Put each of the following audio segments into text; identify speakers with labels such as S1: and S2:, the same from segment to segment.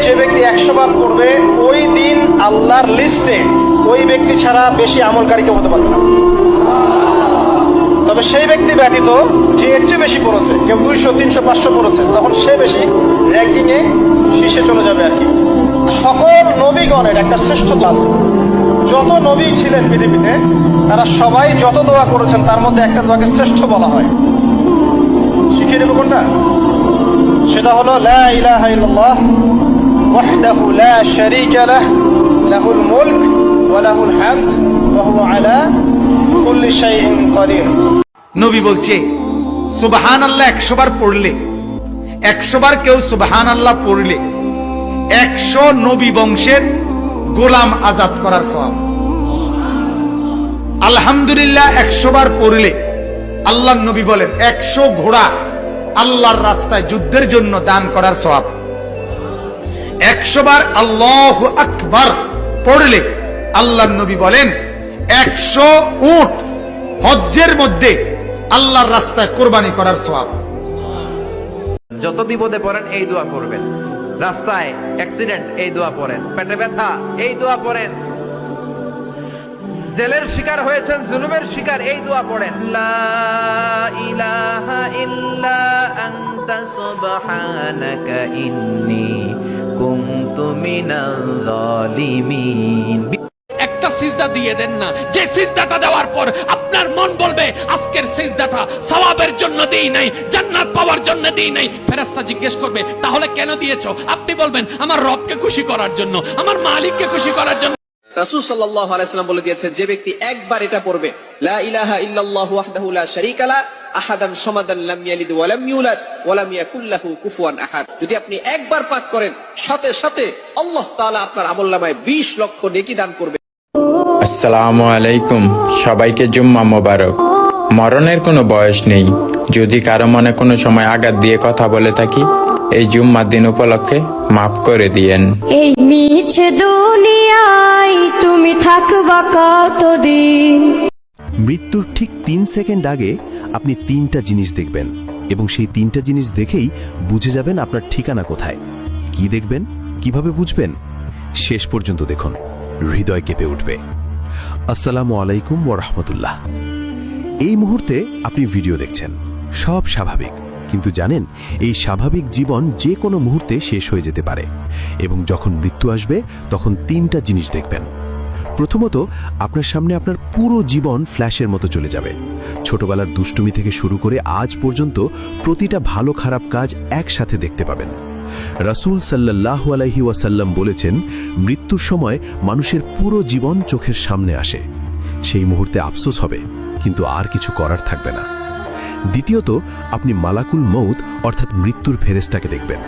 S1: যে ব্যক্তি 100 বার পড়বে ওই দিন আল্লাহর লিস্টে ওই ব্যক্তি ছাড়া বেশি আমলকারী কেউ হতে পারবে না। তবে সেই ব্যক্তি ব্যতীত যে এর চেয়ে বেশি পড়েছে, কেউ 200, 300, 500 পড়েছে, তখন সে বেশি র্যাঙ্কিংয়ে শীর্ষে চলে যাবে আর কি। সকল নবীগণের একটা শ্রেষ্ঠতা আছে। যত নবী ছিলেন পৃথিবীতে তারা সবাই যত দোয়া করেছেন তার মধ্যে একটা দোয়াকে শ্রেষ্ঠ বলা হয়। শিখিয়ে দেব কোনটা? সেটা হলো লা ইলাহা ইল্লাল্লাহ ওয়াহদাহু লা শারীকা লাহ লাহুল মুলক ওয়া লাহুল হামদ ওয়া হুয়া আলা কুল্লি শাইইন কাদির।
S2: নবী বলছে সুবহানাল্লাহ 100 বার পড়লে, 100 বার কেউ সুবহানাল্লাহ পড়লে 100 নবী বংশের গোলাম আজাদ করার সওয়াব। আলহামদুলিল্লাহ 100 বার পড়লে আল্লাহর নবী বলেন 100 ঘোড়া আল্লাহর রাস্তায় যুদ্ধের জন্য দান করার সওয়াব। 100 বার আল্লাহু আকবার পড়লে আল্লাহর নবী বলেন 100 উট হজ্জের মধ্যে আল্লাহর রাস্তায় কোরবানি করার সওয়াব।
S3: যত বিপদে পড়েন এই দোয়া করবেন, রাস্তায় অ্যাক্সিডেন্ট এই দোয়া পড়েন, পেটে ব্যথা এই দোয়া পড়েন, জেলের শিকার হয়েছেন, জুলুমের শিকার এই দোয়া পড়েন। লা ইলাহা ইল্লা আনতা সুবহানাকা ইন্নী কুনতু মিনাল জালিমিন।
S4: একটা সিজদা দিয়ে দেন না, যে সিজদাটা দেওয়ার পর আপনার মন বলবে আজকের সিজদাটা সওয়াবের জন্য দেই নাই, জান্নাত পাওয়ার জন্য দেই নাই। ফেরেশতা জিজ্ঞেস করবে তাহলে কেন দিয়েছো? আপনি বলবেন আমার রবকে খুশি করার জন্য, আমার মালিককে খুশি করার জন্য।
S5: রাসূল সাল্লাল্লাহু আলাইহি ওয়াসাল্লাম বলে দিয়েছেন, যে ব্যক্তি একবার এটা পড়বে লা ইলাহা ইল্লাল্লাহু ওয়াহদাহু লা শারীকা লা আহাদান সামাদান লাম ইয়ালিদ ওয়া লাম ইউলাদ ওয়া লাম ইয়াকুল লাহু কুফুয়ান আহাদ, যদি আপনি একবার পাঠ করেন সাথে সাথে আল্লাহ তাআলা আপনার আমলনামায় 20 লক্ষ নেকি দান করবে।
S6: আসসালামু আলাইকুম, সবাইকে জুম্মা মোবারক। মরণের কোনো বয়স নেই। যদি কারো মনে কোনো সময় আঘাত দিয়ে কথা বলে থাকি, এই জুম্মার দিন উপলক্ষে মাফ করে দিয়েন।
S7: এই মিছে দুনিয়ায় তুমি থাকবা কতদিন?
S8: মৃত্যুর ঠিক 3 সেকেন্ড আগে আপনি 3টা জিনিস দেখবেন এবং সেই 3টা জিনিস দেখেই বুঝে যাবেন আপনার ঠিকানা কোথায়। কি দেখবেন, কিভাবে বুঝবেন? শেষ পর্যন্ত দেখুন, হৃদয় কেঁপে উঠবে। আসসালামু আলাইকুম ওয়া রাহমাতুল্লাহ। এই মুহূর্তে আপনি ভিডিও দেখছেন, সব স্বাভাবিক, কিন্তু জানেন এই স্বাভাবিক জীবন যে কোনো মুহূর্তে শেষ হয়ে যেতে পারে এবং যখন মৃত্যু আসবে তখন 3টা জিনিস দেখবেন। প্রথমত, আপনার সামনে আপনার পুরো জীবন ফ্ল্যাশের মতো চলে যাবে। ছোটবেলার দুষ্টুমি থেকে শুরু করে আজ পর্যন্ত প্রতিটা ভালো খারাপ কাজ একসাথে দেখতে পাবেন। রাসূল সাল্লাল্লাহু আলাইহি ওয়াসাল্লাম বলেছেন, মৃত্যুর সময় মানুষের পুরো জীবন চোখের সামনে আসে। সেই মুহূর্তে আফসোস হবে, কিন্তু আর কিছু করার থাকবে না। দ্বিতীয়ত, আপনি মালাকুল মউত অর্থাৎ মৃত্যুর ফেরেশতাকে দেখবেন।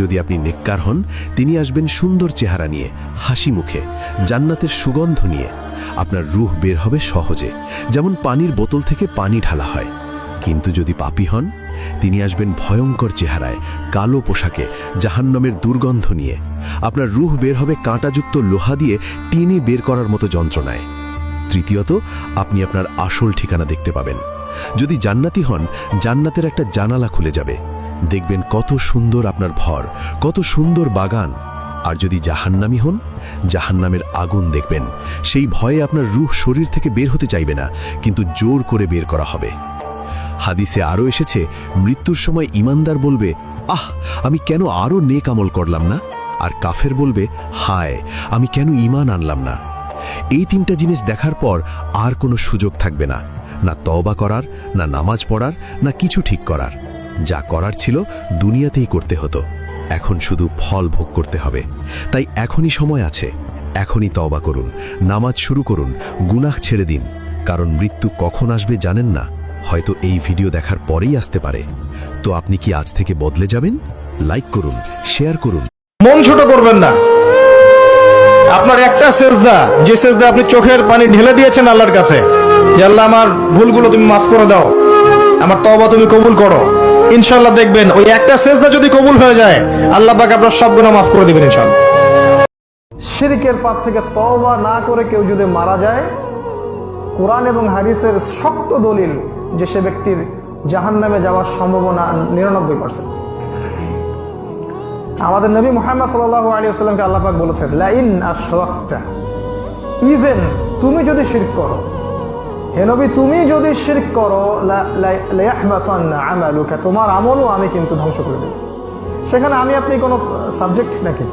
S8: যদি আপনি নেককার হন, তিনি আসবেন সুন্দর চেহারা নিয়ে, হাসি মুখে, জান্নাতের সুগন্ধ নিয়ে। আপনার রূহ বের হবে সহজে, যেমন পানির বোতল থেকে পানি ঢালা হয়। কিন্তু যদি পাপী হন, তিনি আসবেন ভয়ঙ্কর চেহারায়, কালো পোশাকে, জাহান্নামের দুর্গন্ধ নিয়ে। আপনার রূহ বের হবে কাঁটাযুক্ত লোহা দিয়ে টিনে বের করার মতো যন্ত্রণায়। তৃতীয়ত, আপনি আপনার আসল ঠিকানা দেখতে পাবেন। যদি জান্নাতি হন, জান্নাতের একটা জানালা খুলে যাবে, দেখবেন কত সুন্দর আপনার ঘর, কত সুন্দর বাগান। আর যদি জাহান্নামী হন, জাহান্নামের আগুন দেখবেন। সেই ভয়ে আপনার রূহ শরীর থেকে বের হতে চাইবে না, কিন্তু জোর করে বের করা হবে। হাদিসে আরও এসেছে, মৃত্যুর সময় ঈমানদার বলবে, আহ, আমি কেন আরও নেক আমল করলাম না? আর কাফের বলবে, হায়, আমি কেন ঈমান আনলাম না? এই 3টা জিনিস দেখার পর আর কোনো সুযোগ থাকবে না, না তওবা করার, না নামাজ পড়ার, না কিছু ঠিক করার। যা করার ছিল দুনিয়াতেই করতে হতো, এখন শুধু ফল ভোগ করতে হবে। তাই এখনই সময় আছে, এখনই তওবা করুন, নামাজ শুরু করুন, গুনাহ ছেড়ে দিন। কারণ মৃত্যু কখন আসবে জানেন না, হয়তো এই ভিডিও দেখার পরেই আসতে পারে। তো আপনি কি আজ থেকে বদলে যাবেন? লাইক করুন, শেয়ার করুন।
S1: মন ছোট করবেন না। আপনার একটা সেজদা, যে সেজদা আপনি চোখের পানি ঢেলে দিয়েছেন আল্লাহর কাছে, যে আল্লাহ আমার ভুলগুলো তুমি মাফ করে দাও, আমার তওবা তুমি কবুল করো, ইনশাআল্লাহ দেখবেন ওই একটা সেজদা যদি কবুল হয়ে যায়, আল্লাহ পাক আপনার সব গুনাহ মাফ করে দিবেন ইনশাআল্লাহ। শিরকের পাপ থেকে তওবা না করে কেউ যদি মারা যায়, কোরআন এবং হাদিসের শক্ত দলিল যে সে ব্যক্তির জাহান্নামে যাওয়ার সম্ভাবনা 99%। আমাদের নবী মুহাম্মদ সাল্লাল্লাহু আলাইহি ওয়াসাল্লামকে আল্লাহ পাক বলেছেন লা ইন আশরাকতা, ইভেন তুমি যদি শিরক করো, হে নবী তুমি যদি শিরক করো, লা ইয়াহবাতান্না আমালুকা, তোমার আমলও আমি কিন্তু ধ্বংস করে দেব। সেখানে আমি আপনি কোনো সাবজেক্ট নাকি?